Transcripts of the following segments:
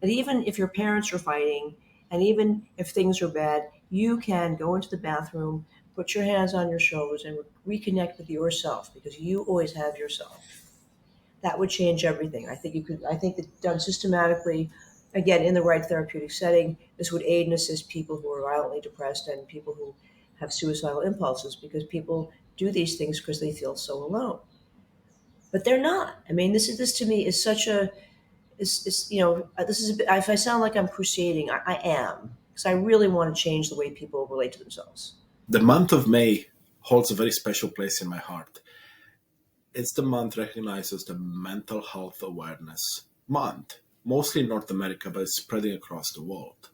that even if your parents are fighting and even if things are bad, you can go into the bathroom, put your hands on your shoulders, and reconnect with yourself because you always have yourself. That would change everything. I think you could. I think that done systematically, again in the right therapeutic setting, this would aid and assist people who are violently depressed and people who have suicidal impulses because people do these things because they feel so alone. But they're not. I mean, this to me is such a is this is a bit, if I sound like I'm crusading, I am because I really want to change the way people relate to themselves. The month of May holds a very special place in my heart. It's the month recognized as the Mental Health Awareness Month, mostly in North America, but it's spreading across the world.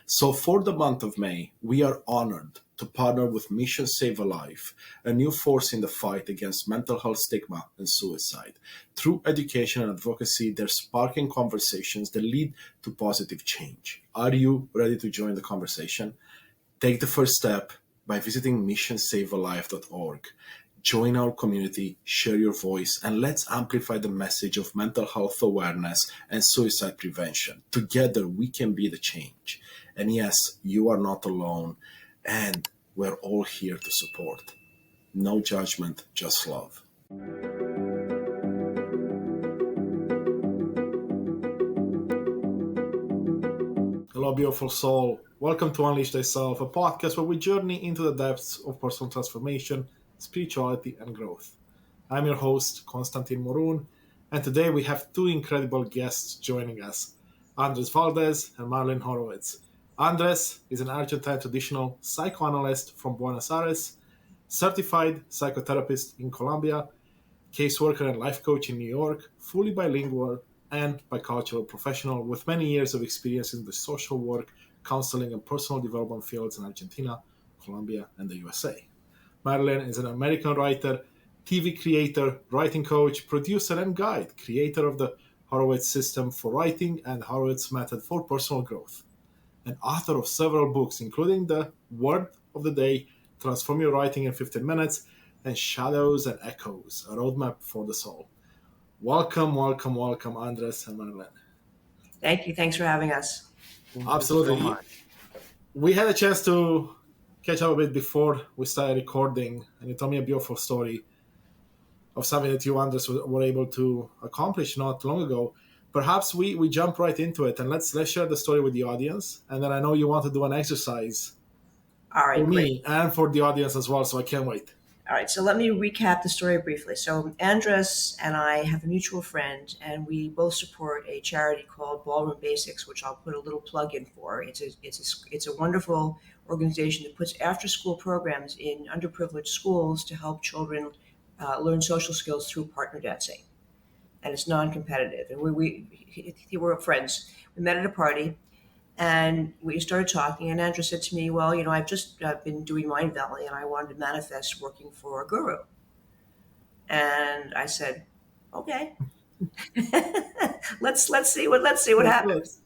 So, for the month of May, we are honored to partner with Mission Save a Life, a new force in the fight against mental health stigma and suicide. Through education and advocacy, they're sparking conversations that lead to positive change. Are you ready to join the conversation? Take the first step by visiting missionsavealife.org. Join our community, share your voice, and let's amplify the message of mental health awareness and suicide prevention. Together, we can be the change. And yes, you are not alone, and we're all here to support. No judgment, just love. Hello, beautiful soul. Welcome to Unleash Thyself, a podcast where we journey into the depths of personal transformation, spirituality, and growth. I'm your host, Konstantin Morun, and today we have two incredible guests joining us, Andres Valdez and Marilyn Horowitz. Andres is an Argentine traditional psychoanalyst from Buenos Aires, certified psychotherapist in Colombia, caseworker and life coach in New York, fully bilingual and bicultural professional with many years of experience in the social work, counseling, and personal development fields in Argentina, Colombia, and the USA. Marilyn is an American writer, TV creator, writing coach, producer, and guide, creator of the Horowitz System for Writing and Horowitz Method for Personal Growth, and author of several books, including The Word of the Day, Transform Your Writing in 15 Minutes, and Shadows and Echoes, a roadmap for the soul. Welcome, welcome, welcome, Andres and Marilyn. Thank you. Thanks for having us. Thank Absolutely. you so much. We had a chance to catch up a bit before we started recording, and you told me a beautiful story of something that you, Andres, were able to accomplish not long ago. Perhaps we jump right into it, and let's share the story with the audience. And then I know you want to do an exercise All right, for great. me and for the audience as well, so I can't wait. All right, so let me recap the story briefly. So Andres and I have a mutual friend, and we both support a charity called Ballroom Basics, which I'll put a little plug in for. It's a wonderful organization that puts after-school programs in underprivileged schools to help children learn social skills through partner dancing, and it's non-competitive. And we were friends. We met at a party. And we started talking, and Andrew said to me, well, I've just been doing Mind Valley, and I wanted to manifest working for a guru. And I said, okay, let's see what happens.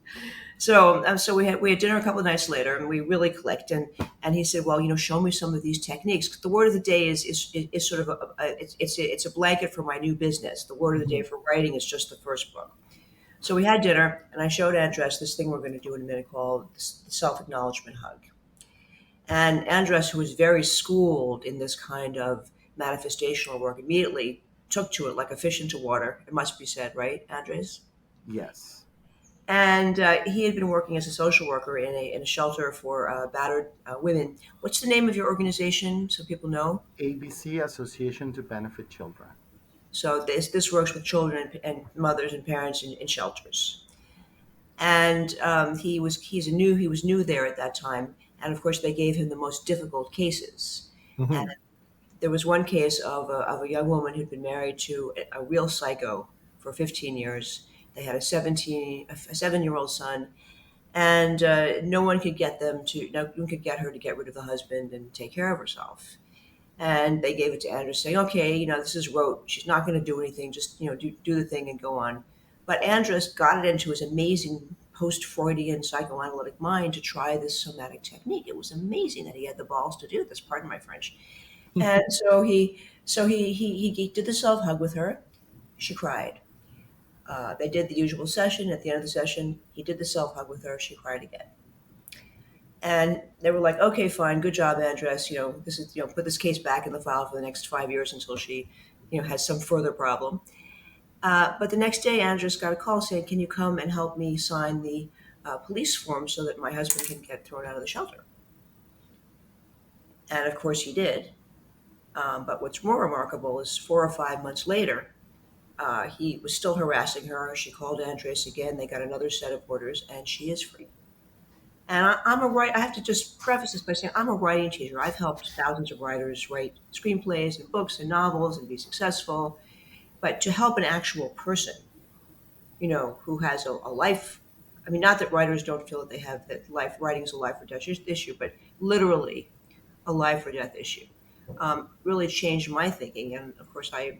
So we had dinner a couple of nights later, and we really clicked. And he said, well, show me some of these techniques. The word of the day is sort of it's a blanket for my new business. The word of the day for writing is just the first book. So we had dinner, and I showed Andres this thing we're going to do in a minute called the self-acknowledgement hug. And Andres, who was very schooled in this kind of manifestational work, immediately took to it like a fish into water, it must be said, right, Andres? Yes. And he had been working as a social worker in a shelter for battered women. What's the name of your organization so people know? ABC, Association to Benefit Children. So this works with children and mothers and parents in shelters. And he was new there at that time, and of course they gave him the most difficult cases. Mm-hmm. And there was one case of a young woman who'd been married to a real psycho for 15 years. They had a 7-year-old son, and no one could get her to get rid of the husband and take care of herself. And they gave it to Andres, saying, okay, this is rote. She's not going to do anything. Just, do the thing and go on. But Andres got it into his amazing post-Freudian psychoanalytic mind to try this somatic technique. It was amazing that he had the balls to do this. Pardon my French. And so he did the self-hug with her. She cried. They did the usual session. At the end of the session, he did the self hug with her. She cried again. And they were like, okay, fine, good job, Andres. This is, put this case back in the file for the next 5 years until she, has some further problem. But the next day, Andres got a call saying, can you come and help me sign the police form so that my husband can get thrown out of the shelter? And of course he did. But what's more remarkable is 4 or 5 months later, he was still harassing her. She called Andres again. They got another set of orders, and she is free. And I have to just preface this by saying I'm a writing teacher. I've helped thousands of writers write screenplays and books and novels and be successful. But to help an actual person, who has a life, I mean, not that writers don't feel that they have that life, writing is a life or death issue, but literally a life or death issue, really changed my thinking. And of course, I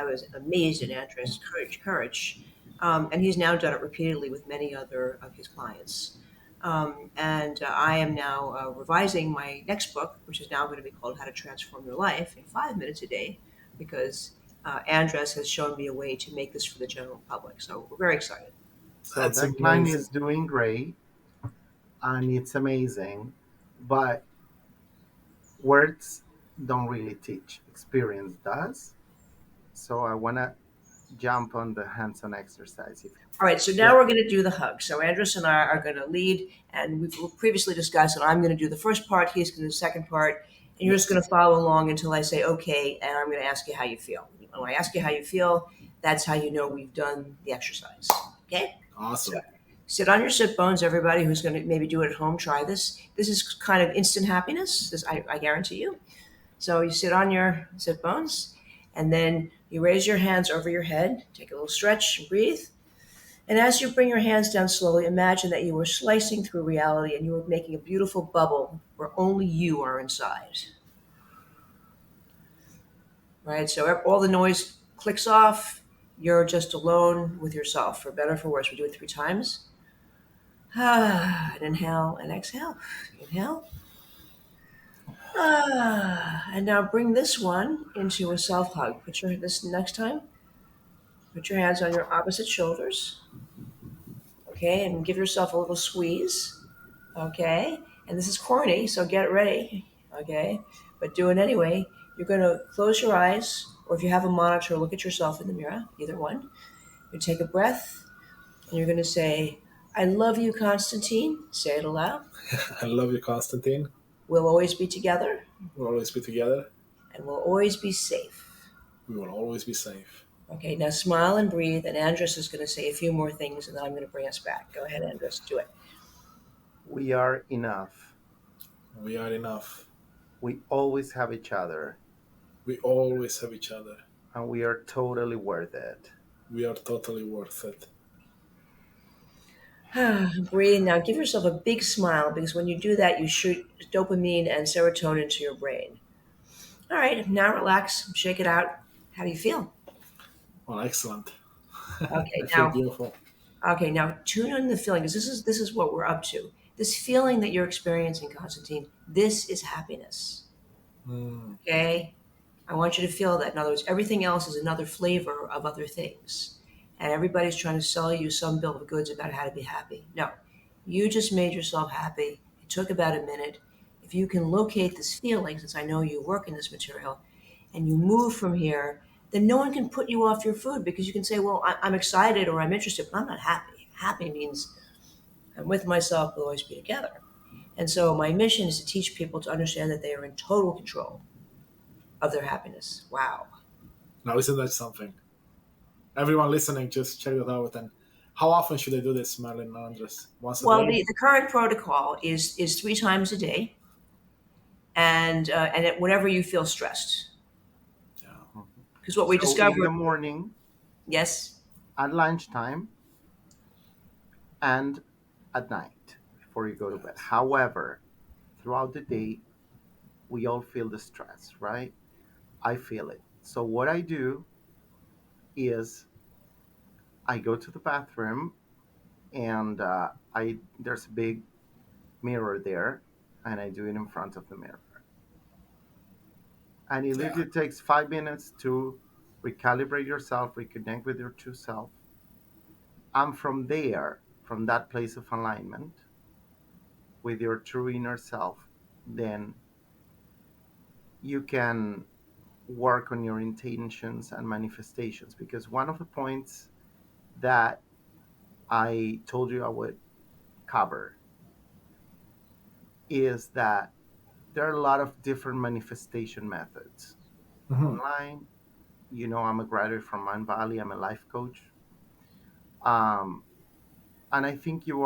was amazed at Andres' courage. And he's now done it repeatedly with many other of his clients. And I am now revising my next book, which is now going to be called How to Transform Your Life in 5 minutes a day, because Andres has shown me a way to make this for the general public. So we're very excited. So That's that line amazing. is doing great and it's amazing, but words don't really teach. Experience does. So I want to jump on the hands-on exercise. If All right, so now yeah, we're going to do the hug. So Andres and I are going to lead, and we've previously discussed that I'm going to do the first part, he's going to do the second part, and you're just Yes. going to follow along until I say okay, and I'm going to ask you how you feel. When I ask you how you feel, that's how you know we've done the exercise. Okay? So Awesome. sit on your sit bones, everybody who's going to maybe do it at home, try this. This is kind of instant happiness, this I guarantee you. So you sit on your sit bones, and then you raise your hands over your head, take a little stretch and breathe. And as you bring your hands down slowly, imagine that you were slicing through reality and you were making a beautiful bubble where only you are inside. Right? So all the noise clicks off. You're just alone with yourself, for better or for worse. We do it 3 times. And inhale and exhale. Inhale. And now bring this one into a self hug. This next time. Put your hands on your opposite shoulders. Okay, and give yourself a little squeeze. Okay, and this is corny, so get ready. Okay, but do it anyway. You're going to close your eyes, or if you have a monitor, look at yourself in the mirror, either one. You take a breath, and you're going to say, I love you, Constantine. Say it aloud. I love you, Constantine. We'll always be together, We'll always be together. and we'll always be safe. We will always be safe. Okay, now smile and breathe, and Andres is going to say a few more things, and then I'm going to bring us back. Go ahead, Andres, do it. we are enough. We are enough. We always have each other, We always have each other. and we are totally worth it. We are totally worth it. Breathe. Now give yourself a big smile because when you do that, you shoot dopamine and serotonin to your brain. All right, now relax, shake it out. How do you feel? Well, excellent. Okay, I feel now beautiful. tune in the feeling because this is what we're up to. This feeling that you're experiencing, Constantine, this is happiness. Mm, Okay? I want you to feel that. In other words, everything else is another flavor of other things. And everybody's trying to sell you some bill of goods about how to be happy. No, you just made yourself happy. It took about a minute. If you can locate this feeling, since I know you work in this material, and you move from here, then no one can put you off your food because you can say, well, I'm excited or I'm interested, but I'm not happy. Happy means I'm with myself, we'll always be together. And so my mission is to teach people to understand that they are in total control of their happiness. Wow. now, isn't that something? Everyone listening, just check that out. And how often should I do this, Marilyn and Andres? Once a Well, day? the current protocol is 3 times a day, whenever you feel stressed, Yeah. Mhm. because what we So in the discovered, morning, yes, at lunchtime, and at night before you go to bed. Yes. However, throughout the day, we all feel the stress, right? I feel it. So what I do is I go to the bathroom and I there's a big mirror there, and I do it in front of the mirror. And it Yeah. literally takes 5 minutes to recalibrate yourself, reconnect with your true self. And from there, from that place of alignment with your true inner self, then you can work on your intentions and manifestations. Because one of the points that I told you I would cover is that there are a lot of different manifestation methods Hmm. online. I'm a graduate from Mind Valley. I'm a life coach. Um, and I think you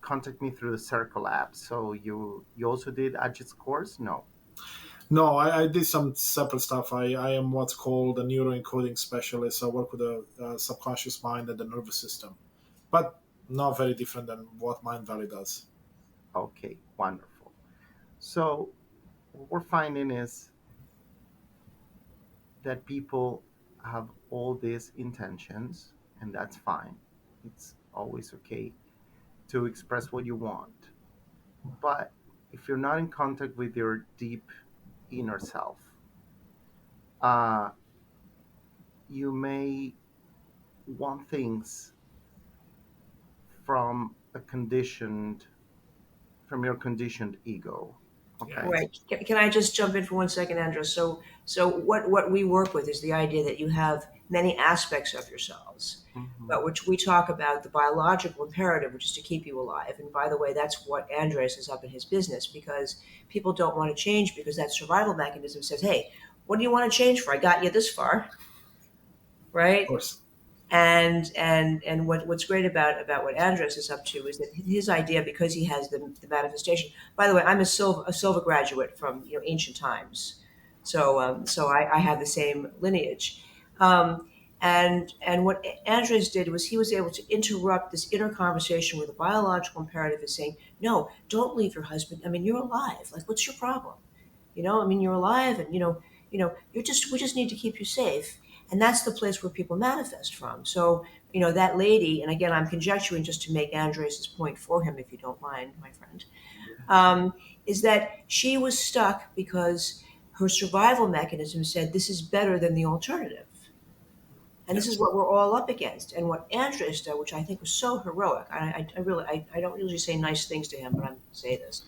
contact me through the Circle app. So you also did Ajit's course? No. No, I did some separate stuff. I am what's called a neuroencoding specialist. I work with the subconscious mind and the nervous system, but not very different than what Mind Valley does. Okay, wonderful. So what we're finding is that people have all these intentions, and that's fine. It's always okay to express what you want. But if you're not in contact with your deep inner self, uh, you may want things from a conditioned, from your conditioned ego. Okay. Yes. Right. Can I just jump in for 1 second, Andrea? So what we work with is the idea that you have many aspects of yourselves, Hmm. but which we talk about the biological imperative, which is to keep you alive. And by the way, that's what Andres is up in his business because people don't want to change because that survival mechanism says, "Hey, what do you want to change for? I got you this far, Of right?" course. And what's great about what Andres is up to is that his idea, because he has the manifestation. By the way, I'm a Silva graduate from ancient times, so I have the same lineage. And what Andres did was he was able to interrupt this inner conversation where the biological imperative is saying, "No, don't leave your husband. I mean, you're alive. Like, what's your problem? I mean, you're alive, and we just need to keep you safe." And that's the place where people manifest from. So, that lady, and again, I'm conjecturing just to make Andres' point for him, if you don't mind, my friend, um, is that she was stuck because her survival mechanism said this is better than the alternative. And this is Yes. what we're all up against. And what Andres did, which I think was so heroic, I really, I don't usually say nice things to him, but I'm going to say this.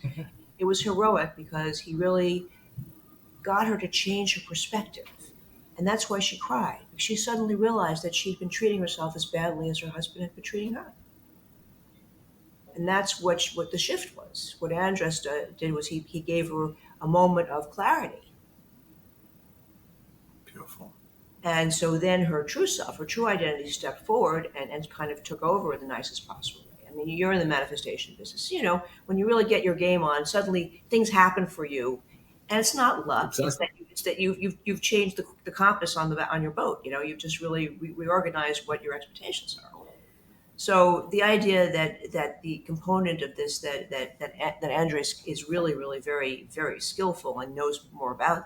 It was heroic because he really got her to change her perspective. And that's why she cried. She suddenly realized that she'd been treating herself as badly as her husband had been treating her. And that's what the shift was. What Andres did was he gave her a moment of clarity. Beautiful. And so then her true self, her true identity stepped forward and kind of took over in the nicest possible way. I mean, you're in the manifestation business. When you really get your game on, suddenly things happen for you. And it's not luck. It's Exactly. that you've changed the compass on your boat. You've just really reorganized what your expectations are. So the idea that the component of this that Andres is really very very skillful and knows more about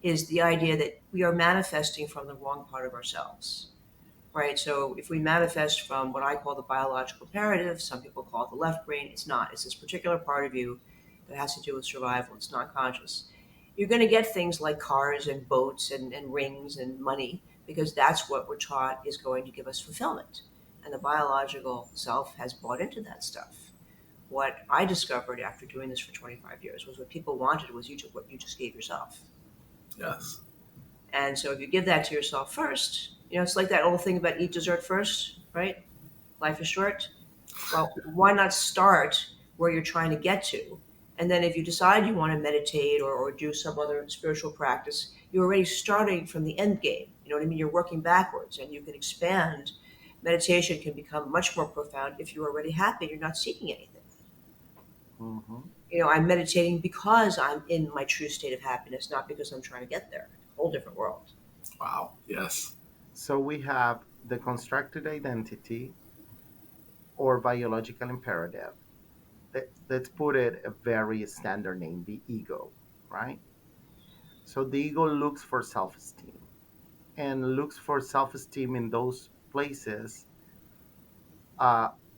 is the idea that we are manifesting from the wrong part of ourselves, right? So if we manifest from what I call the biological imperative, some people call it the left brain. It's not. It's this particular part of you that has to do with survival. It's not conscious. You're going to get things like cars and boats and rings and money because that's what we're taught is going to give us fulfillment. And the biological self has bought into that stuff. What I discovered after doing this for 25 years was what people wanted was what you just gave yourself. Yes. And so if you give that to yourself first, it's like that old thing about eat dessert first, right? Life is short. Well, why not start where you're trying to get to? And then if you decide you want to meditate or do some other spiritual practice, you're already starting from the end game. You know what I mean? You're working backwards and you can expand. Meditation can become much more profound if you're already happy, you're not seeking anything. Hmm. I'm meditating because I'm in my true state of happiness, not because I'm trying to get there. Whole different world. Wow. Yes. So we have the constructed identity or biological imperative. Let's put it a very standard name, the ego, right? So the ego looks for self esteem and looks for self esteem in those places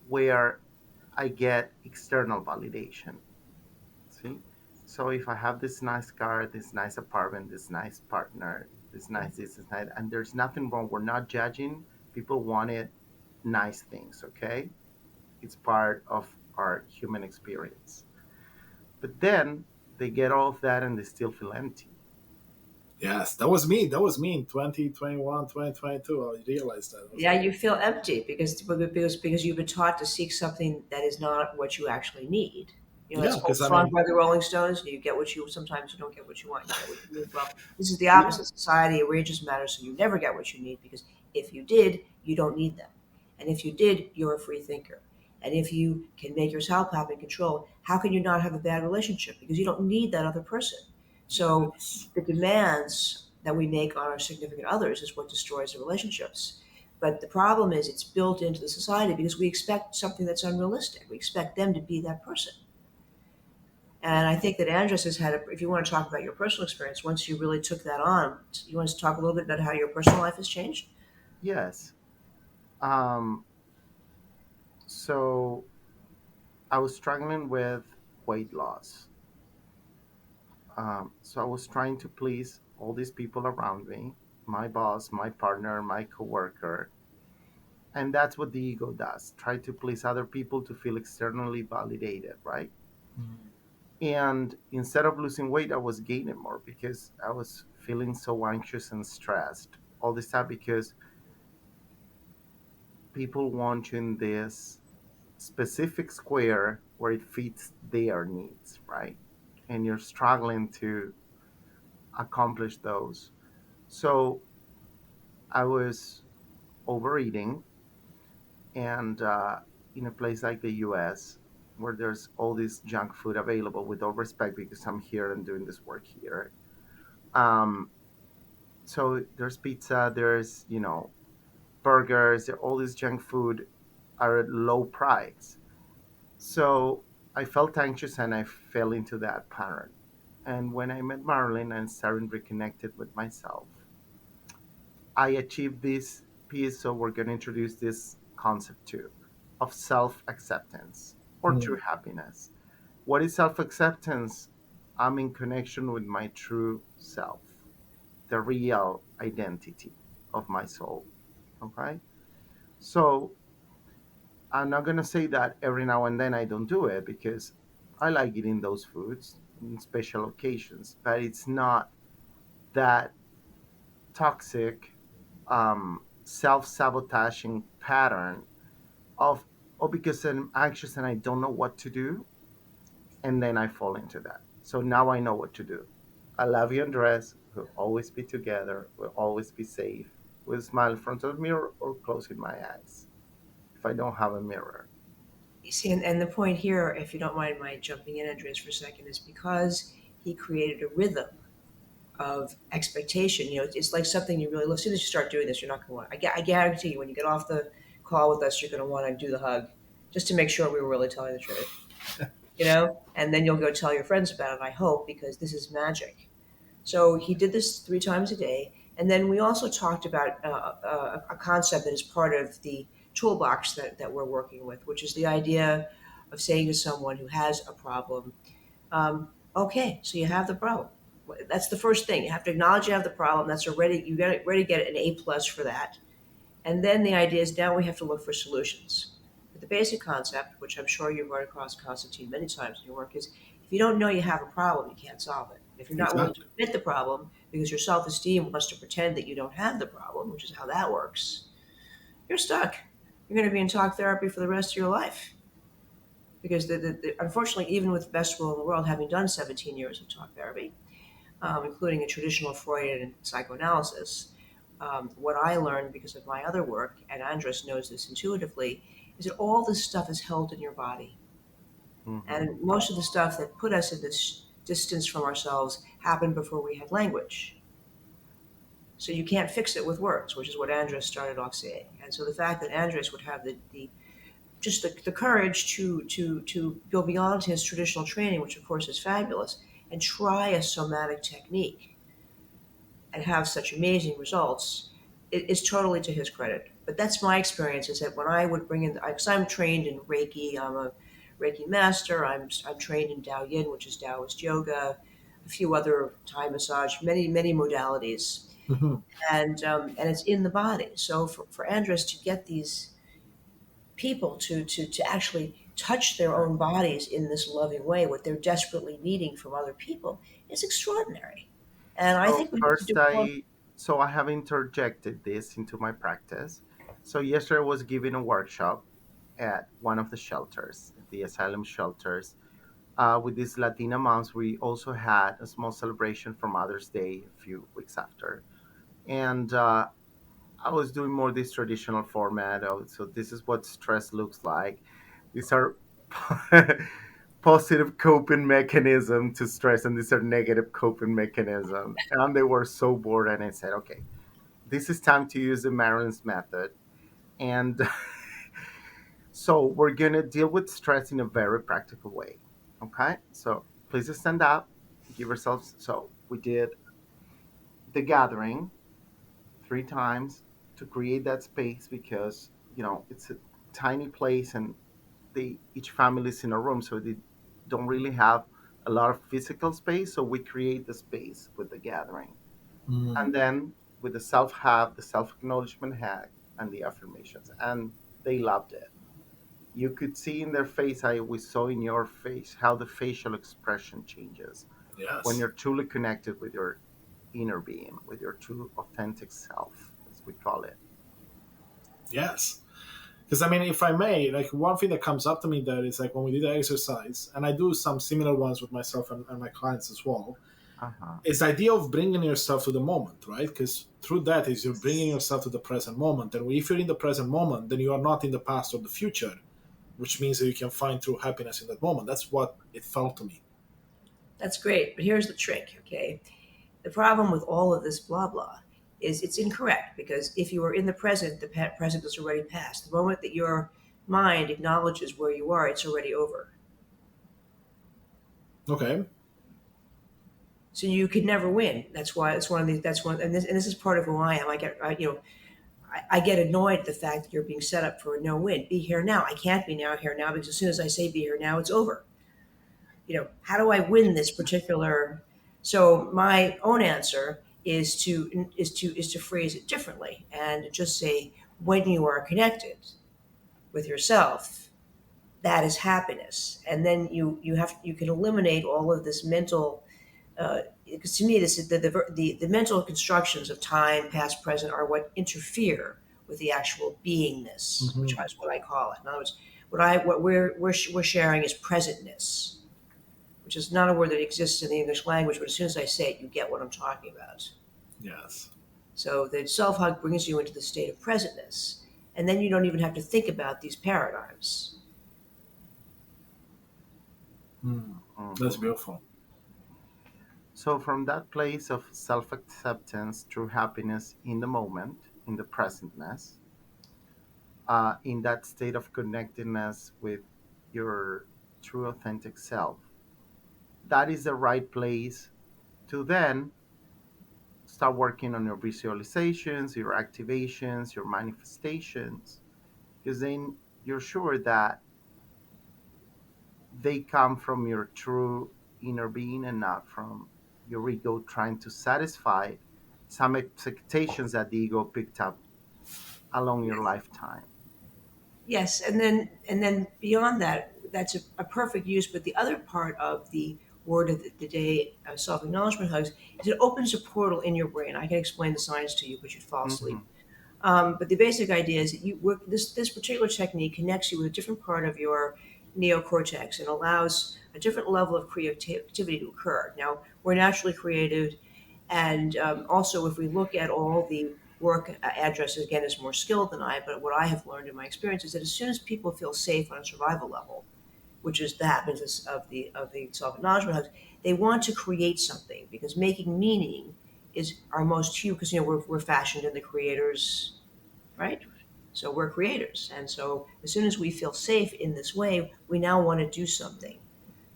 where I get external validation. See? So if I have this nice car, this nice apartment, this nice partner, this nice, and there's nothing wrong. We're not judging. People wanted nice things, okay? It's part of our human experience. But then they get all of that and they still feel empty. Yes, that was me. That was me in 2021, 2022. I realized that. I was Yeah, like, you feel empty because you've been taught to seek something that is not what you actually need. You know, yeah, it's called because I "Song mean, by the Rolling Stones." You get what you sometimes you don't get what you want. You get what you need. Well, this is the yeah, opposite. Society arranges matters so you never get what you need because if you did, you don't need them, and if you did, you're a free thinker. And if you can make yourself happy and control, how can you not have a bad relationship? Because you don't need that other person. So yes, the demands that we make on our significant others is what destroys the relationships. But the problem is it's built into the society because we expect something that's unrealistic. We expect them to be that person. And I think that Andres has had, if you want to talk about your personal experience, once you really took that on, you want to talk a little bit about how your personal life has changed? Yes. Um, so I was struggling with weight loss. So I was trying to please all these people around me, my boss, my partner, my coworker. And that's what the ego does, try to please other people to feel externally validated, right? mm, And instead of losing weight, I was gaining more because I was feeling so anxious and stressed all this time because people want you in this specific square where it fits their needs, right? And you're struggling to accomplish those. So I was overeating, and in a place like the US, where there's all this junk food available, with all respect, because I'm here and doing this work here. Um, so there's pizza, there's, burgers, all this junk food are at low price. So I felt anxious and I fell into that pattern. And when I met Marilyn and started reconnected with myself, I achieved this piece. So we're going to introduce this concept too of self acceptance or true mm, happiness. What is self acceptance? I'm in connection with my true self, the real identity of my soul. Okay. So I'm not going to say that every now and then I don't do it because I like eating those foods in special occasions, but it's not that toxic, self sabotaging pattern of, oh, because I'm anxious and I don't know what to do. And then I fall into that. So now I know what to do. I love you, Andres. We'll always be together. We'll always be safe. We'll smile in front of the mirror or closing my eyes if I don't have a mirror. You see, and the point here, if you don't mind my jumping in, Andres, for a second, is because he created a rhythm of expectation. You know, it's like something you really, as soon as you start doing this, you're not going to want. I guarantee you, when you get off the call with us, you're going to want to do the hug, just to make sure we were really telling the truth. You know, and then you'll go tell your friends about it. I hope because this is magic. So he did this 3 times a day, and then we also talked about a concept that is part of the toolbox that we're working with, which is the idea of saying to someone who has a problem, okay, so you have the problem. That's the first thing. You have to acknowledge you have the problem. That's already you got ready to get an A+ for that. And then the idea is now we have to look for solutions. But the basic concept, which I'm sure you've run across, Constantine, many times in your work, is if you don't know you have a problem, you can't solve it. If you're not willing to exactly. admit the problem because your self-esteem wants to pretend that you don't have the problem, which is how that works, you're stuck. You're going to be in talk therapy for the rest of your life. Because unfortunately, even with the best will in the world, having done 17 years of talk therapy, including a traditional Freudian psychoanalysis, what I learned because of my other work, and Andres knows this intuitively, is that all this stuff is held in your body. Hmm. And most of the stuff that put us in this distance from ourselves happened before we had language. So you can't fix it with words, which is what Andres started off saying. And so the fact that Andres would have the courage to go beyond his traditional training, which of course is fabulous, and try a somatic technique and have such amazing results is totally to his credit. But that's my experience is that when I would bring in, because I'm trained in Reiki, I'm a Reiki master. I'm trained in Tao Yin, which is Taoist yoga, a few other Thai massage, many modalities, Mhm. and it's in the body. So for Andres to get these people to actually touch their own bodies in this loving way, what they're desperately needing from other people, is extraordinary. And I So think we need to first, do more. I have interjected this into my practice. So yesterday I was giving a workshop at one of the shelters, the asylum shelters, with these Latina moms. We also had a small celebration for Mother's Day a few weeks after, and I was doing more this traditional format. So this is what stress looks like. These are positive coping mechanism to stress, and these are negative coping mechanism. And they were so bored, and I said, okay, this is time to use the Marilyn's method. And so we're gonna deal with stress in a very practical way. Okay, so please stand up, give yourselves. So we did the gathering 3 times to create that space because it's a tiny place and they each family is in a room, so they don't really have a lot of physical space. So we create the space with the gathering, Mm. and then with the self-acknowledgement hack and the affirmations, and they loved it. You could see in their face, I we saw in your face how the facial expression changes when Yes. you're truly connected with your inner being, with your true authentic self, as we call it. Yes. Because I mean, if I may, like one thing that comes up to me there is like when we do the exercise, and I do some similar ones with myself and my clients as well. Uh-huh. It's the idea of bringing yourself to the moment, right? Because through that is you're bringing Yes. yourself to the present moment, and if you're in the present moment, then you are not in the past or the future, which means that you can find true happiness in that moment. That's what it felt to me. That's great, but here's the trick, okay? The problem with all of this blah blah is it's incorrect because if you are in the present, the present is already past. The moment that your mind acknowledges where you are, it's already over. Okay. So you could never win. That's why it's one of these. That's one, and this is part of who I am. I get annoyed at the fact that you're being set up for a no win. Be here now. I can't be now here now because as soon as I say be here now, it's over. How do I win this particular? So my own answer is to phrase it differently and just say when you are connected with yourself, that is happiness, and then you can eliminate all of this mental. Because to me, this is the mental constructions of time, past, present, are what interfere with the actual beingness, which Hmm. is what I call it. In other words, what we're sharing is presentness, which is not a word that exists in the English language, but as soon as I say it, you get what I'm talking about. Yes. So the self hug brings you into the state of presentness, and then you don't even have to think about these paradigms. Mm. That's Mhm. beautiful. So, from that place of self acceptance, true happiness in the moment, in the presentness, in that state of connectedness with your true authentic self, that is the right place to then start working on your visualizations, your activations, your manifestations, because then you're sure that they come from your true inner being and not from your ego trying to satisfy some expectations that the ego picked up along your lifetime. Yes, and then beyond that, that's a perfect use. But the other part of the word of the day, self acknowledgement hugs, is it opens a portal in your brain. I can explain the science to you, but you'd fall asleep. Hmm. But the basic idea is that you work this particular technique connects you with a different part of your neocortex and allows a different level of creativity to occur. Now, we're naturally creative, and also if we look at all the work addresses, again, is more skilled than I, but what I have learned in my experience is that as soon as people feel safe on a survival level, which is the happiness of the self acknowledgement hugs, they want to create something because making meaning is our most huge because we're fashioned in the creators, right? So we're creators. And so as soon as we feel safe in this way, we now want to do something.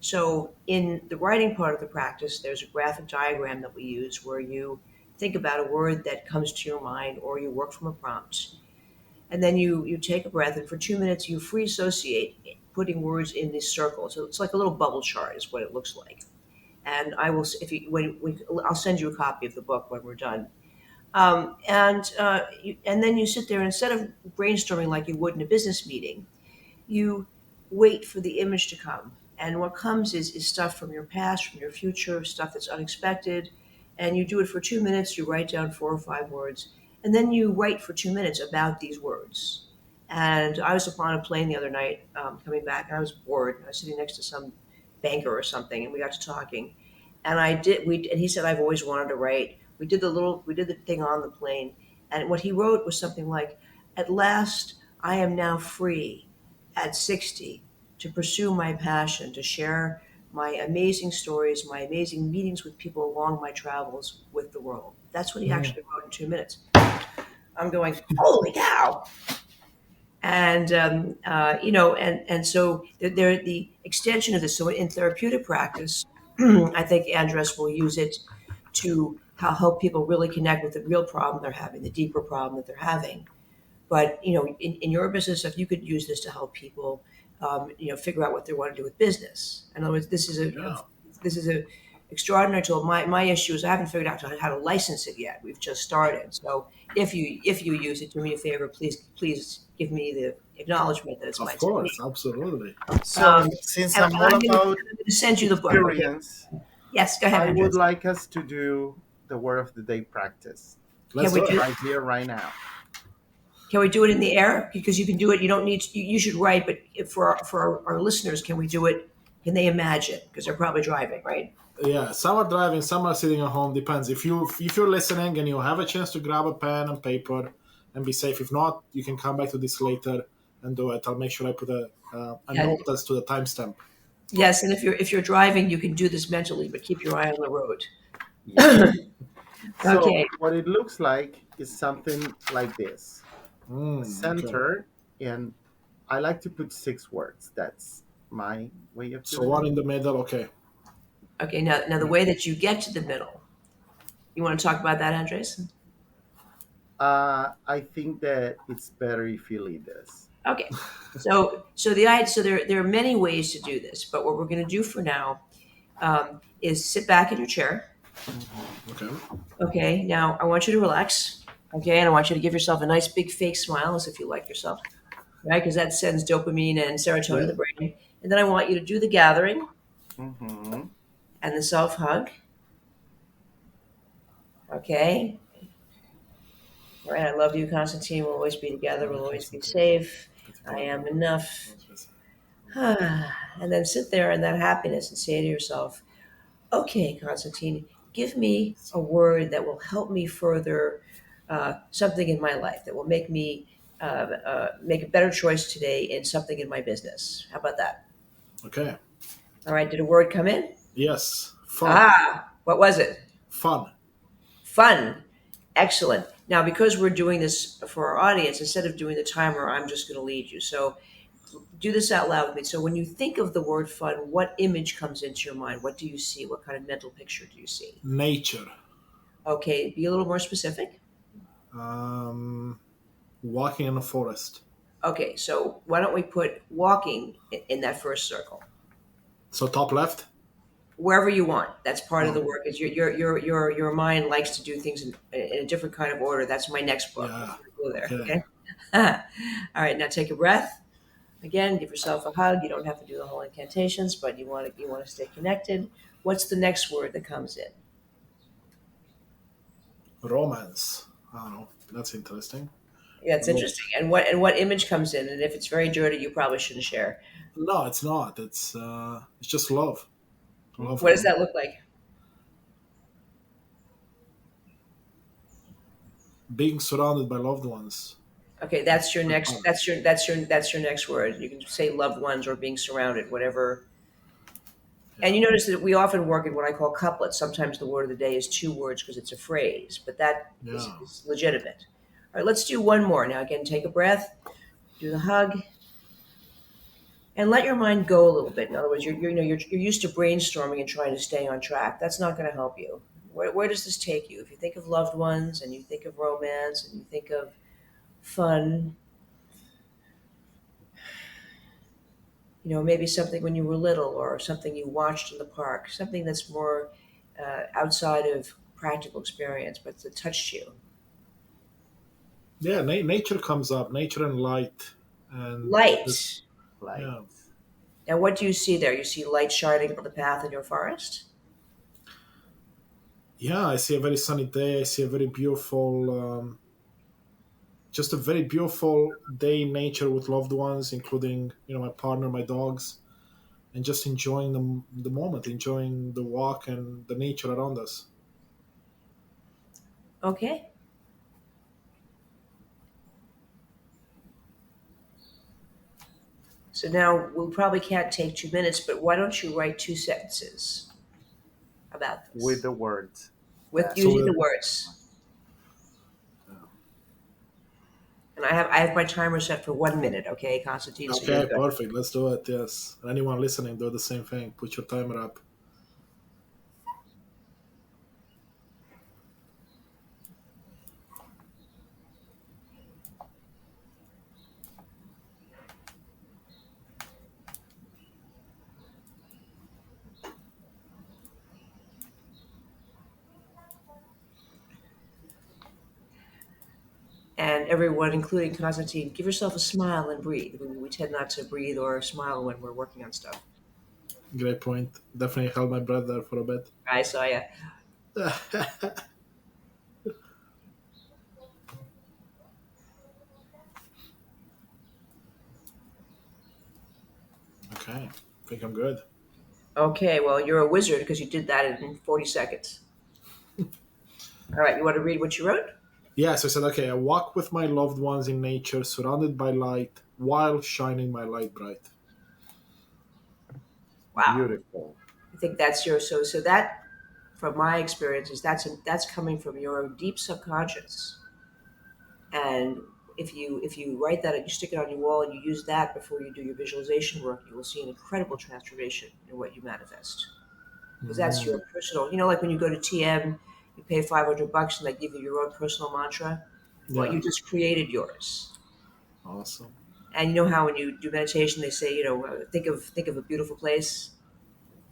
So in the writing part of the practice, there's a graphic diagram that we use where you think about a word that comes to your mind or you work from a prompt. And then you take a breath, and for 2 minutes you free associate putting words in this circle. So it's like a little bubble chart is what it looks like. And I will, if you, when I'll send you a copy of the book when we're done. And then you sit there, and instead of brainstorming like you would in a business meeting, you wait for the image to come. And what comes is stuff from your past, from your future, stuff that's unexpected. And you do it for 2 minutes. You write down 4 or 5 words. And then you write for 2 minutes about these words. And I was upon a plane the other night coming back, and I was bored. I was sitting next to some banker or something, and we got to talking. And he said, I've always wanted to write. We did the thing on the plane. And what he wrote was something like, at last, I am now free at 60 to pursue my passion, to share my amazing stories, my amazing meetings with people along my travels with the world. That's what he Mm. actually wrote in 2 minutes. I'm going, holy cow. And, and so the extension of this. So in therapeutic practice, I think Andres will use it to help people really connect with the real problem they're having, the deeper problem that they're having. But in your business, if you could use this to help people, figure out what they want to do with business. In other words, Yeah. this is a extraordinary tool. My issue is I haven't figured out how to license it yet. We've just started. So if you use it, do me a favor, please give me the acknowledgement that it's my Of course, technique. absolutely. So, since And I'm all I'm going about to send you the book. Okay. experience, Yes. Go ahead, I would Andres. like us to do the word of the day practice Can Let's we do it. do right here, right now. Can we do it in the air? Because you can do it. You don't need to, you should write, but for our listeners, can we do it? Can they imagine? Because they're probably driving, right? Yeah, some are driving, some are sitting at home. Depends. If you're listening and you have a chance to grab a pen and paper and be safe. If not, you can come back to this later and do it. I'll make sure I put a Yeah. note as to the timestamp. Yes, and if you're driving, you can do this mentally, but keep your eye on the road. Yes. So, Okay. what it looks like is something like this: a Okay. center, and I like to put 6 words. That's my way of So doing one it. in the middle. Okay. Okay. Now the way that you get to the middle, you want to talk about that, Andres? I think that it's better if you lead this. Okay. So there are many ways to do this, but what we're going to do for now is sit back in your chair. Mhm. Okay. Okay. Now I want you to relax. Okay, and I want you to give yourself a nice big fake smile as if you like yourself, right? Because that sends dopamine and serotonin to Yeah. the brain. And then I want you to do the gathering Mhm. and the self hug. Okay. All right. I love you, Constantine. We'll always be together. We'll always be safe. I am enough. And then sit there in that happiness and say to yourself, okay, Constantine, give me a word that will help me further something in my life, that will make a better choice today in something in my business. How about that? Okay. All right. Did a word come in? Yes. Fun. Ah, what was it? Fun. Fun. Excellent. Now, because we're doing this for our audience, instead of doing the timer, I'm just going to lead you. So do this out loud with me. So when you think of the word fun, what image comes into your mind? What do you see? What kind of mental picture do you see? Nature. Okay, be a little more specific. Um, walking in a forest. Okay, so why don't we put walking in that first circle? So top left. Wherever you want. That's part of the Oh, work. Is your mind likes to do things in a different kind of order. That's my next book. yeah. Go there. Okay. Okay. All right. Now take a breath. Again, give yourself a hug. You don't have to do the whole incantations, but you want to stay connected. What's the next word that comes in? Romance. I don't know. That's interesting. Yeah, it's Love. interesting. And what image comes in? And if it's very dirty, you probably shouldn't share. No, it's not. It's just love. Love. What does that look like? Being surrounded by loved ones. Okay, that's your That's next. fun. That's your next word. You can say loved ones or being surrounded, whatever. And Yeah. you notice that we often work in what I call couplets. Sometimes the word of the day is 2 words because it's a phrase, but that is, Yeah. is legitimate. All right, let's do one more. Now, again, take a breath, do the hug, and let your mind go a little bit. In other words, you're used to brainstorming and trying to stay on track. That's not going to help you. Where does this take you? If you think of loved ones and you think of romance and you think of fun, maybe something when you were little or something you watched in the park, something that's more outside of practical experience, but that touched you. Yeah, nature comes up, nature and light, and this, Light. Like, yeah, And what do you see there? You see light shining on the path in your forest? yeah. I see a very sunny day. I see a very beautiful, just a very beautiful day in nature with loved ones, including my partner, my dogs, and just enjoying the moment, enjoying the walk and the nature around us. Okay. So now we probably can't take 2 minutes, but why don't you write two sentences about with this the words with that. So using the words? And I have my timer set for 1 minute. Okay, Constantine. So you're okay, good. perfect. Let's do it. Yes. Anyone listening, do the same thing. Put your timer up. And everyone, including Constantine, give yourself a smile and breathe. We tend not to breathe or smile when we're working on stuff. Great point. Definitely held my breath there for a bit. I saw ya. Okay, I think I'm good. Okay, well, you're a wizard because you did that in 40 seconds. All right, you want to read what you wrote? Yeah, so I said, okay, I walk with my loved ones in nature, surrounded by light, while shining my light bright. Wow. Beautiful. I think that's your so that from my experiences that's coming from your deep subconscious. And if you write that and you stick it on your wall and you use that before you do your visualization work, you will see an incredible transformation in what you manifest. Because that's your Mm, personal, like when you go to TM, you pay $500 and they give you your own personal mantra. Well, yeah, you just created yours. awesome. And you know how when you do meditation, they say, think of a beautiful place,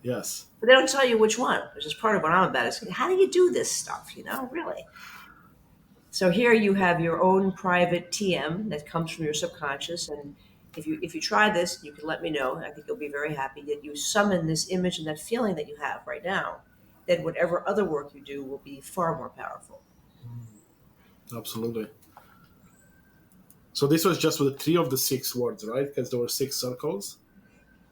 Yes. but they don't tell you which one, which is part of what I'm about. Is how do you do this stuff? Really. So here you have your own private TM that comes from your subconscious, and if you try this, you can let me know. I think you'll be very happy that you summon this image and that feeling that you have right now. Then whatever other work you do will be far more powerful. Mm, absolutely. So this was just with three of the six words, right? Because there were six circles.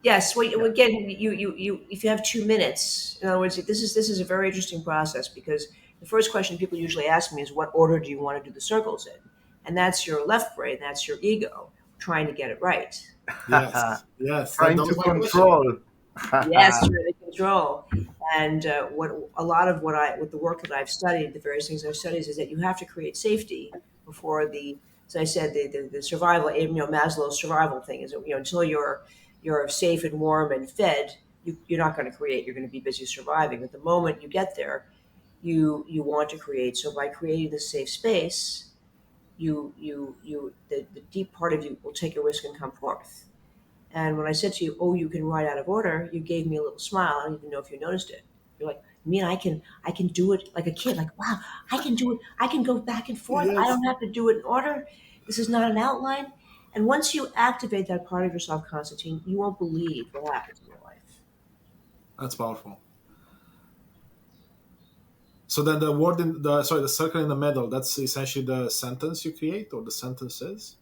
Yes. Well, Yeah. again, you if you have 2 minutes, in other words, this is a very interesting process because the first question people usually ask me is, "What order do you want to do the circles in?" And that's your left brain, that's your ego trying to get it right. Yes, yes. That Trying was to my question. control. Yes, trying to control. And what a lot of what the work that I've studied, the various things I've studied, is that you have to create safety before as I said, the survival, Maslow's survival thing is that, until you're safe and warm and fed, you're not going to create. You're going to be busy surviving. But the moment you get there, you want to create. So by creating this safe space, the deep part of you will take a risk and come forth. And when I said to you, "Oh, you can write out of order," you gave me a little smile. I don't even know if you noticed it. You're like, "Me, and I can do it like a kid. Like, wow, I can do it. I can go back and forth. I Yes, don't have to do it in order. This is not an outline." And once you activate that part of yourself, Constantine, you won't believe what happens in your life. that's powerful. So then the word in the circle in the middle, that's essentially the sentence you create or the sentences.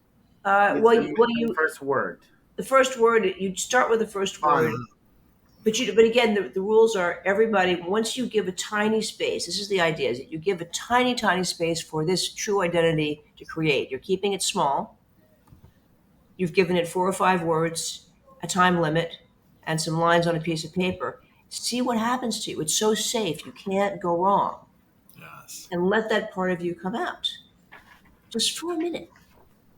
It's Well, the, well, the first word. the first word you start with the first word. On. But again, the rules are everybody. Once you give a tiny space, this is the idea: is that you give a tiny, tiny space for this true identity to create. You're keeping it small. You've given it 4 or 5 words, a time limit, and some lines on a piece of paper. See what happens to you. It's so safe; you can't go wrong. Yes, And let that part of you come out just for a minute.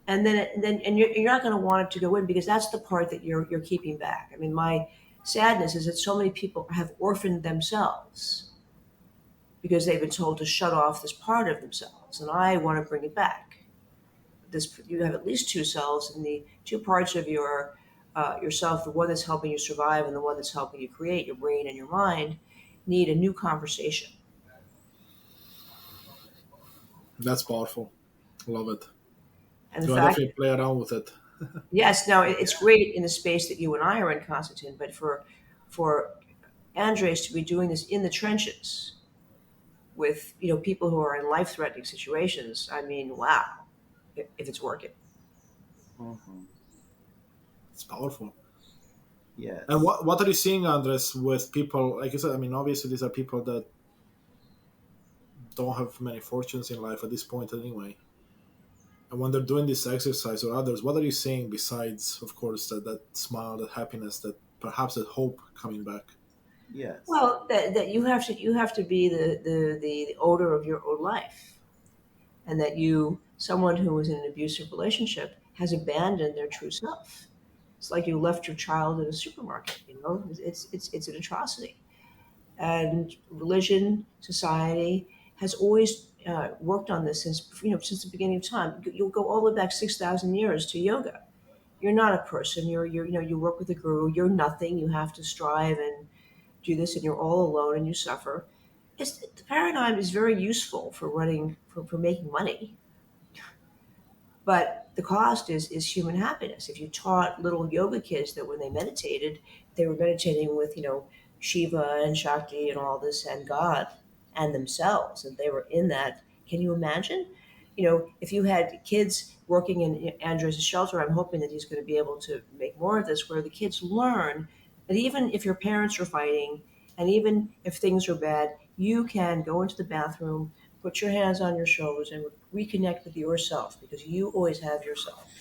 And then you're not going to want it to go in because that's the part that you're keeping back. I mean, my sadness is that so many people have orphaned themselves because they've been told to shut off this part of themselves, and I want to bring it back. This You have at least two selves, and the two parts of your yourself, the one that's helping you survive and the one that's helping you create, your brain and your mind, need a new conversation. That's powerful. Love it. And the So I fact, definitely play around with it. yes, now it's great in the space that you and I are in, Constantine, but for Andres to be doing this in the trenches with people who are in life-threatening situations, I mean, wow, if it's working. Hmm. It's powerful. And Yes. what are you seeing, Andres, with people? Like you said, I mean, obviously these are people that don't have many fortunes in life at this point anyway. And when they're doing this exercise or others, what are you seeing besides, of course, that smile, that happiness, that perhaps that hope coming back? Yes. Well, that you have to be the owner of your own life, and that someone who is in an abusive relationship has abandoned their true self. It's like you left your child in a supermarket. It's an atrocity. And religion, society has always worked on this since the beginning of time. You'll go all the way back 6,000 years to yoga. You're not a person. You work with a guru. You're nothing. You have to strive and do this, and you're all alone and you suffer. The paradigm is very useful for running for making money, but the cost is human happiness. If you taught little yoga kids that when they meditated, they were meditating with, Shiva and Shakti and all this and God and themselves, and they were in that. Can you imagine? If you had kids working in Andres' shelter, I'm hoping that he's going to be able to make more of this, where the kids learn that even if your parents are fighting and even if things are bad, you can go into the bathroom, put your hands on your shoulders, and reconnect with yourself because you always have yourself.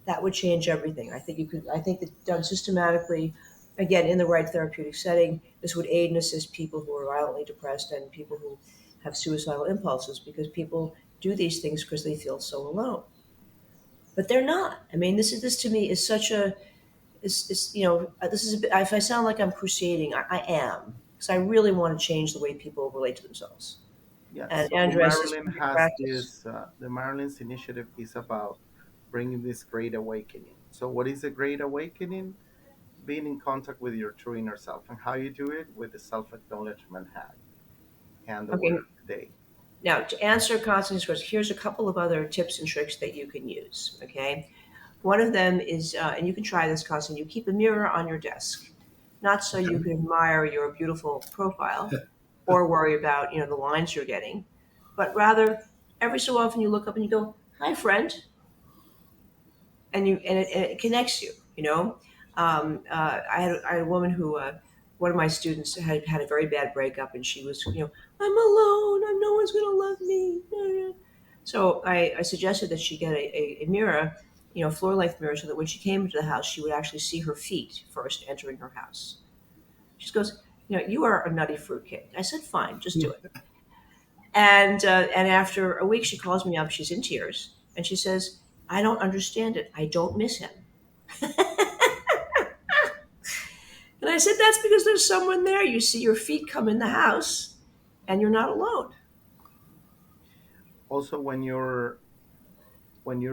That would change everything. I think you could. I think that done systematically, again in the right therapeutic setting, this would aid and assist people who are violently depressed and people who have suicidal impulses because people do these things because they feel so alone. But they're not. I mean, this to me is such a is this is a bit, if I sound like I'm crusading, I am because I really want to change the way people relate to themselves. Yes. And So Andres is Marilyn putting has practice. this, the Marilyn's initiative is about bringing this great awakening. So, what is a great awakening? Being in contact with your true inner self. And how you do it? With the self acknowledgement hack and the word Okay, of the day. now to answer Constance's question, here's a couple of other tips and tricks that you can use. Okay, one of them is, and you can try this, Constance. You keep a mirror on your desk, not so you Okay. can admire your beautiful profile or worry about the lines you're getting, but rather every so often you look up and you go, "Hi, friend," and it connects you. I had a woman who one of my students had a very bad breakup, and she was, I'm alone. No one's gonna love me. So I suggested that she get a mirror, floor length mirror, so that when she came into the house, she would actually see her feet first entering her house. She goes, you are a nutty fruitcake. I said, fine, just do it. And after a week, she calls me up. She's in tears, and she says, I don't understand it. I don't miss him. And I said, that's because there's someone there. You see your feet come in the house, and you're not alone. Also, when you're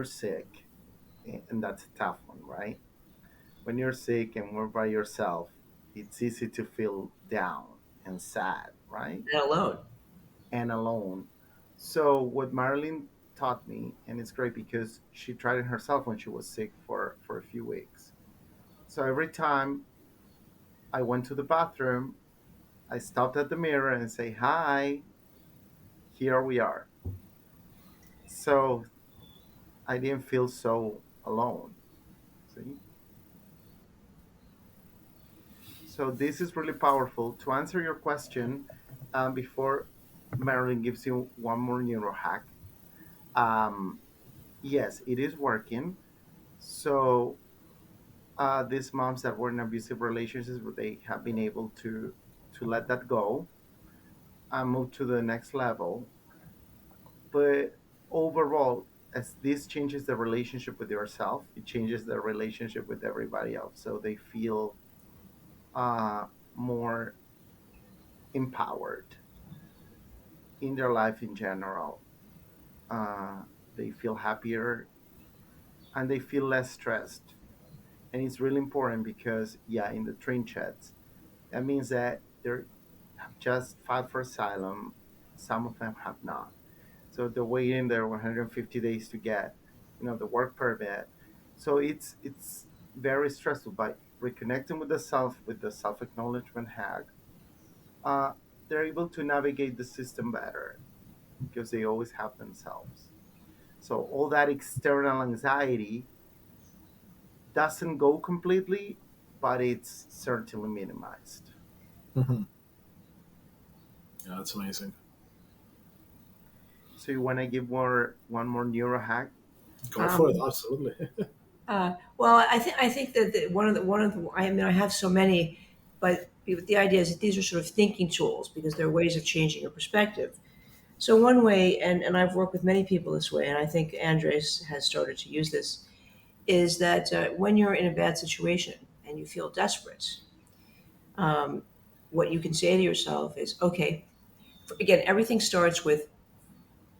sick, and that's a tough one, right? When you're sick and we're by yourself, it's easy to feel down and sad, right? Not alone. And alone. So what Marilyn taught me, and it's great because she tried it herself when she was sick for a few weeks. So every time I went to the bathroom, I stopped at the mirror and say, "Hi, here we are." So I didn't feel so alone. See? So this is really powerful. To answer your question, before Marilyn gives you one more neuro hack, um, yes, it is working. So these moms that were in abusive relationships, they have been able to let that go and move to the next level. But overall, as this changes the relationship with yourself, it changes the relationship with everybody else. So they feel more empowered in their life in general. They feel happier and they feel less stressed. And it's really important because, yeah, in the train chats, that means that they're have just filed for asylum. Some of them have not. So they're waiting their 150 days to get, the work permit. So it's very stressful. By reconnecting with the self, with the self-acknowledgement hack, uh, they're able to navigate the system better because they always have themselves. So all that external anxiety doesn't go completely, but it's certainly minimized. Hmm. Yeah, that's amazing. So you want to give one more neuro hack? Go for it. Um, Absolutely. well, I think that one of the I mean I have so many, but the idea is that these are sort of thinking tools because they're ways of changing your perspective. So one way, and I've worked with many people this way, and I think Andres has started to use this, is that when you're in a bad situation and you feel desperate, um, what you can say to yourself is, okay, again, everything starts with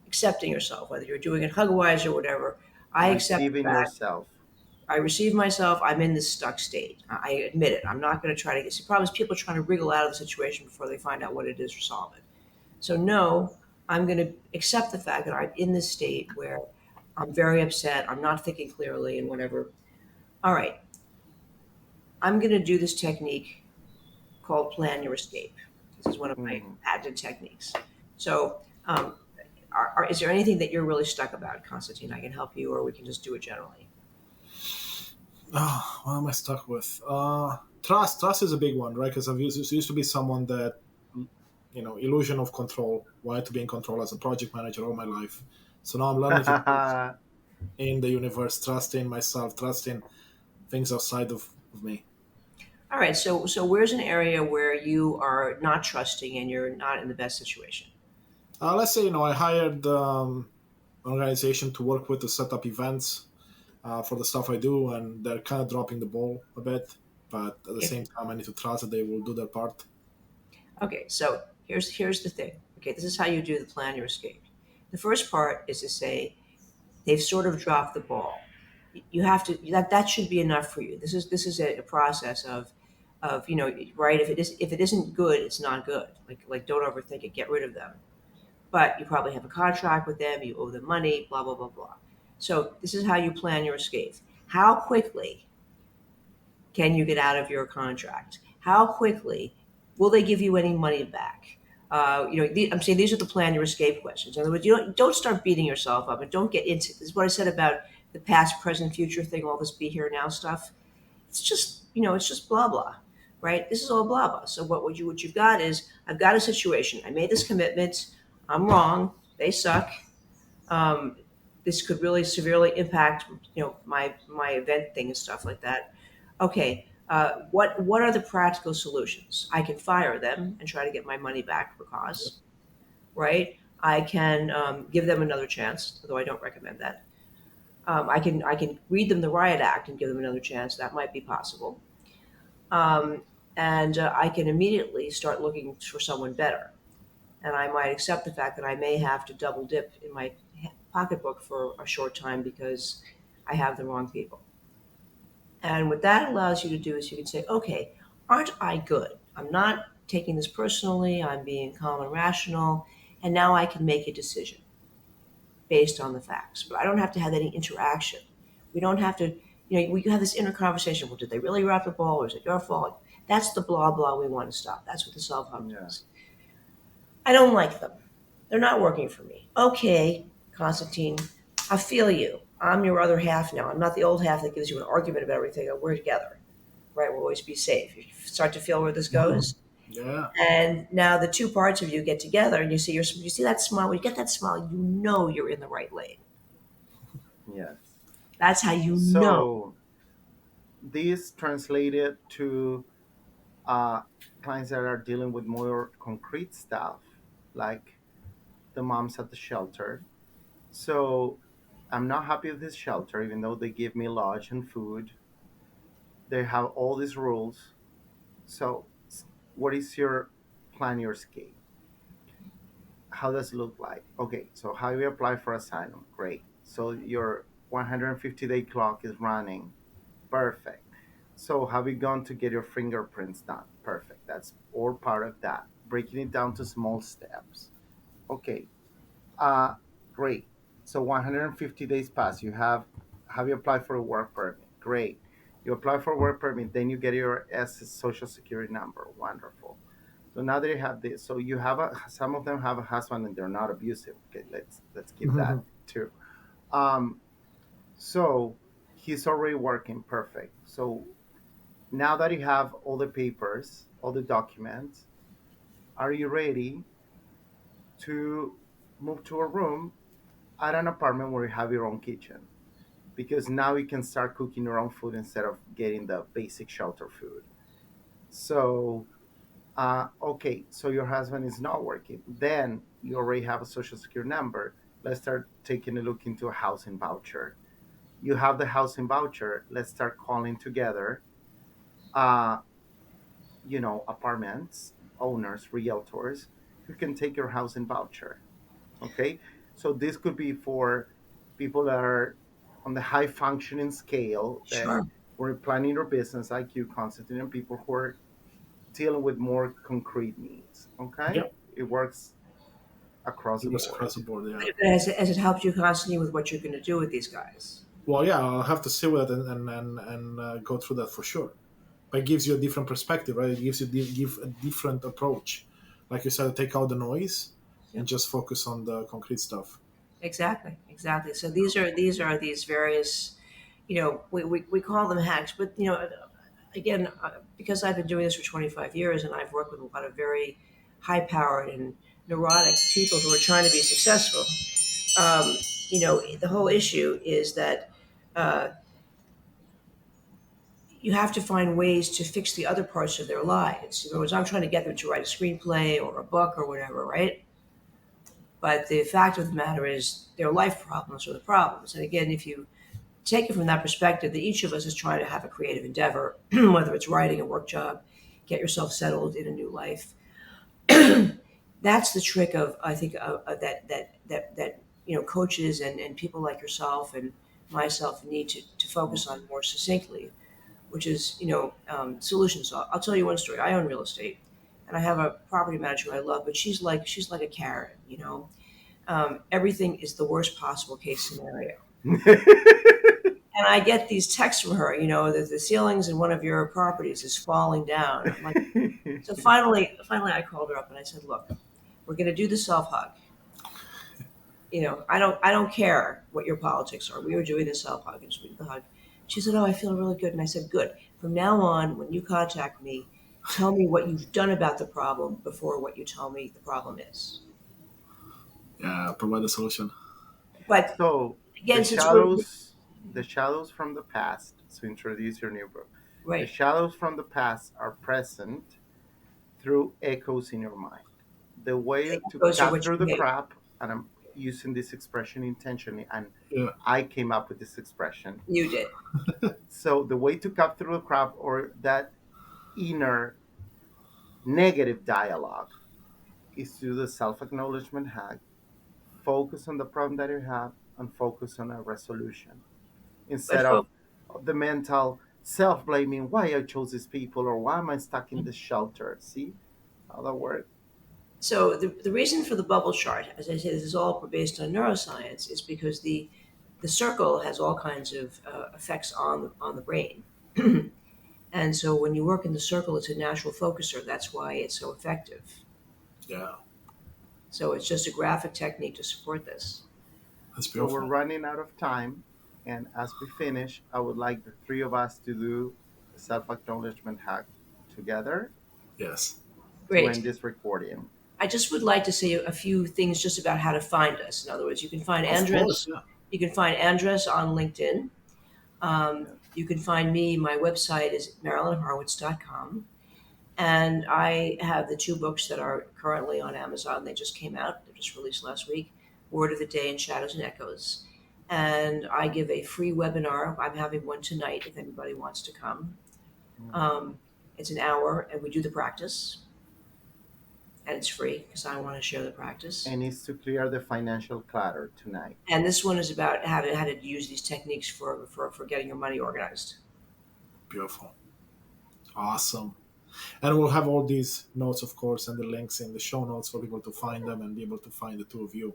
accepting yourself, whether you're doing it hug-wise or whatever. I accept the Receiving fact. yourself. I receive myself. I'm in this stuck state. I admit it. I'm not going to try to get. See, the problem is people are trying to wriggle out of the situation before they find out what it is or solve it. So no, I'm going to accept the fact that I'm in this state where I'm very upset. I'm not thinking clearly and whatever. All right, I'm going to do this technique called plan your escape. This is one of my Mhm. patented techniques. So, is there anything that you're really stuck about, Constantine? I can help you, or we can just do it generally. What am I stuck with? Trust. Trust is a big one, right? Because used to be someone that, illusion of control, wanted to be in control as a project manager all my life. So now I'm learning to trust in the universe, trust in myself, trust in things outside of me. All right. So where's an area where you are not trusting and you're not in the best situation? Let's say, I hired an organization to work with to set up events for the stuff I do, and they're kind of dropping the ball a bit. But at the If same time, I need to trust that they will do their part. Okay, so here's the thing. Okay, this is how you do the plan your escape. The first part is to say they've sort of dropped the ball. You have to that should be enough for you. This is a process of right, if it isn't good, it's not good. Like don't overthink it. Get rid of them. But you probably have a contract with them. You owe them money. Blah blah blah blah. So this is how you plan your escape. How quickly can you get out of your contract? How quickly will they give you any money back? I'm saying these are the plan your escape questions. In other words, you don't start beating yourself up and don't get into this. Is what I said about the past, present, future thing. All this be here now stuff. It's just blah blah, right? This is all blah blah. So what you've got is I've got a situation. I made this commitment. I'm wrong. They suck. Um, this could really severely impact my event thing and stuff like that. Okay, what are the practical solutions? I can fire them and try to get my money back for costs, right? I can give them another chance, although I don't recommend that. I can read them the riot act and give them another chance. That might be possible. Um, and I can immediately start looking for someone better. And I might accept the fact that I may have to double dip in my pocketbook for a short time because I have the wrong people. And what that allows you to do is you can say, okay, aren't I good? I'm not taking this personally. I'm being calm and rational. And now I can make a decision based on the facts. But I don't have to have any interaction. We don't have to, we have this inner conversation. Well, did they really wrap the ball or is it your fault? That's the blah, blah we want to stop. That's what the self help Yeah. does. I don't like them. They're not working for me. Okay, Constantine, I feel you. I'm your other half now. I'm not the old half that gives you an argument about everything. We're together, right? We'll always be safe. You start to feel where this Mhm. goes. Yeah. And now the two parts of you get together and you see that smile. When you get that smile, you know you're in the right lane. Yes. That's how you know. So this translated to uh, clients that are dealing with more concrete stuff, like the moms at the shelter. So I'm not happy with this shelter, even though they give me lodge and food. They have all these rules. So, what is your plan, your escape? How does it look like? Okay, so how you apply for asylum? Great. So your 150-day clock is running. Perfect. So have you gone to get your fingerprints done? Perfect. That's all part of that. Breaking it down to small steps. Okay. Uh, Great. So 150 days pass. Have you applied for a work permit? Great. You apply for a work permit, then you get your social security number. Wonderful. So now that you have this, so you have some of them have a husband and they're not abusive. Okay, let's keep that too. Um, so he's already working perfect. So now that you have all the papers, all the documents, are you ready to move to a room at an apartment where you have your own kitchen? Because now you can start cooking your own food instead of getting the basic shelter food. So, okay, so your husband is not working. Then you already have a social security number. Let's start taking a look into a housing voucher. You have the housing voucher. Let's start calling together, uh, apartments, owners, realtors who can take your housing voucher. Okay, so this could be for people that are on the high functioning scale that Sure. were planning their business like you, Constantine, and people who are dealing with more concrete needs. Okay, Yeah, it works across it the was board. across the board. Yeah. But has it helped you constantly with what you're going to do with these guys? Well, yeah, I'll have to sit with it and go through that for sure. But it gives you a different perspective, right? It gives you give a different approach. Like you said, take out the noise Yep. and just focus on the concrete stuff. Exactly. Exactly. So these are these various, we call them hacks, but again, because I've been doing this for 25 years and I've worked with a lot of very high powered and neurotic people who are trying to be successful. Um, the whole issue is that uh, you have to find ways to fix the other parts of their lives. In other words, I'm trying to get them to write a screenplay or a book or whatever, right? But the fact of the matter is, their life problems are the problems. And again, if you take it from that perspective, that each of us is trying to have a creative endeavor, whether it's writing a work job, get yourself settled in a new life. That's the trick of, I think, that coaches and people like yourself and myself need to focus on more succinctly, which is solutions. I'll tell you one story. I own real estate, and I have a property manager I love, but she's like a carrot. Everything is the worst possible case scenario. And I get these texts from her, that the ceilings in one of your properties is falling down. I'm like, so finally, I called her up and I said, look, we're going to do the self hug. I don't care what your politics are. We were doing the self hug and the hug. She said, oh, I feel really good. And I said, good. From now on, when you contact me, tell me what you've done about the problem before what you tell me the problem is. Yeah, provide a solution. But So the again, since we're shadows, the shadows from the past. So introduce your new book. The right, shadows from the past are present through echoes in your mind. The way to those are cut what you through the make. crap, and I'm using this expression intentionally, and Yeah, I came up with this expression. You did. So the way to cut through the crap or that inner negative dialogue is to do the self-acknowledgement hack. Focus on the problem that you have and focus on a resolution But instead of the mental self-blaming why I chose these people or why am I stuck in this shelter. See how that works? so the reason for the bubble chart, as I say, this is all based on neuroscience, is because the circle has all kinds of effects on the brain. And so when you work in the circle, it's a natural focuser. That's why it's so effective. yeah, So it's just a graphic technique to support this. that's So we're beautiful. running out of time, and as we finish, I would like the three of us to do a self-acknowledgement hack together Yes, to Great. end this recording. I just would like to say a few things just about how to find us. In other words, you can find of course. Andres. Yeah, You can find Andres on LinkedIn. You can find me. My website is marilynhorowitz.com. And I have the two books that are currently on Amazon. They just came out, they just released last week, Word of the Day and Shadows and Echoes. And I give a free webinar. I'm having one tonight if anybody wants to come. Um, it's an hour and we do the practice. And it's free because I want to share the practice. And it's to clear the financial clutter tonight. And this one is about how to use these techniques for getting your money organized. beautiful. Awesome. And we'll have all these notes, of course, and the links in the show notes for people to find them and be able to find the two of you.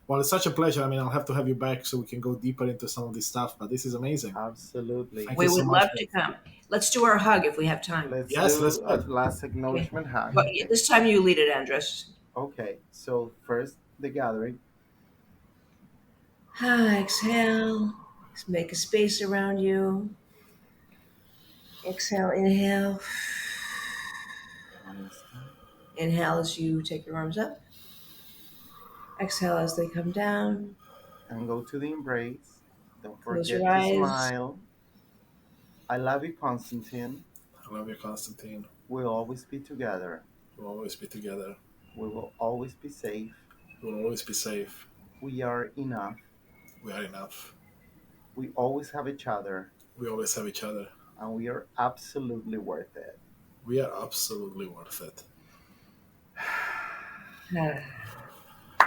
Well, it's such a pleasure. I mean, I'll have to have you back so we can go deeper into some of this stuff, but this is amazing. Absolutely. Thank We you so would much. love to come. Let's do our hug if we have time. Let's Yes, let's do do a it. last acknowledgement hug. But this time you lead it, Andres. Okay, so first the gathering. Exhale. Make a space around you. Exhale, inhale. One last time. Inhale as you take your arms up. Exhale as they come down. And go to the embrace. Don't Close your forget to eyes. smile. I love you, Constantine. I love you, Constantine. We'll always be together. We'll always be together. We will always be safe. We'll always be safe. We are enough. We are enough. We always have each other. We always have each other. And we are absolutely worth it. We are absolutely worth it.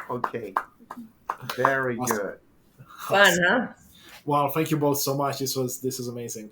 Okay. Very Awesome. good. Fun, huh? Well, thank you both so much. This is amazing.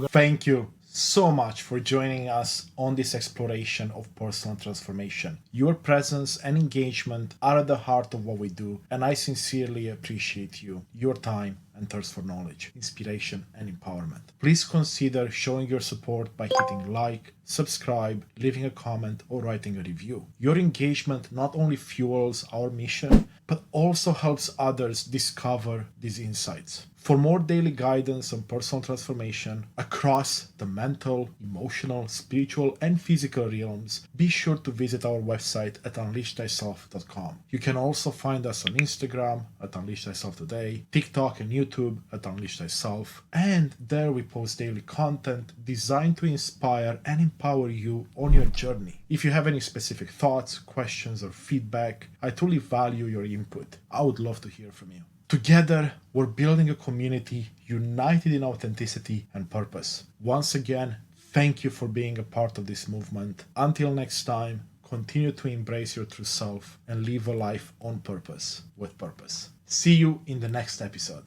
Thank you so much for joining us on this exploration of personal transformation. Your presence and engagement are at the heart of what we do, and I sincerely appreciate you, your time, and thirst for knowledge, inspiration, and empowerment. Please consider showing your support by hitting like, subscribe, leaving a comment, or writing a review. Your engagement not only fuels our mission, but also helps others discover these insights. For more daily guidance on personal transformation across the mental, emotional, spiritual, and physical realms, be sure to visit our website at unleashthyself.com. You can also find us on Instagram at unleashthyselftoday, TikTok and YouTube at Unleash Thyself, and there we post daily content designed to inspire and empower you on your journey. If you have any specific thoughts, questions, or feedback, I truly value your input. I would love to hear from you. Together, we're building a community united in authenticity and purpose. Once again, thank you for being a part of this movement. Until next time, continue to embrace your true self and live a life on purpose, with purpose. See you in the next episode.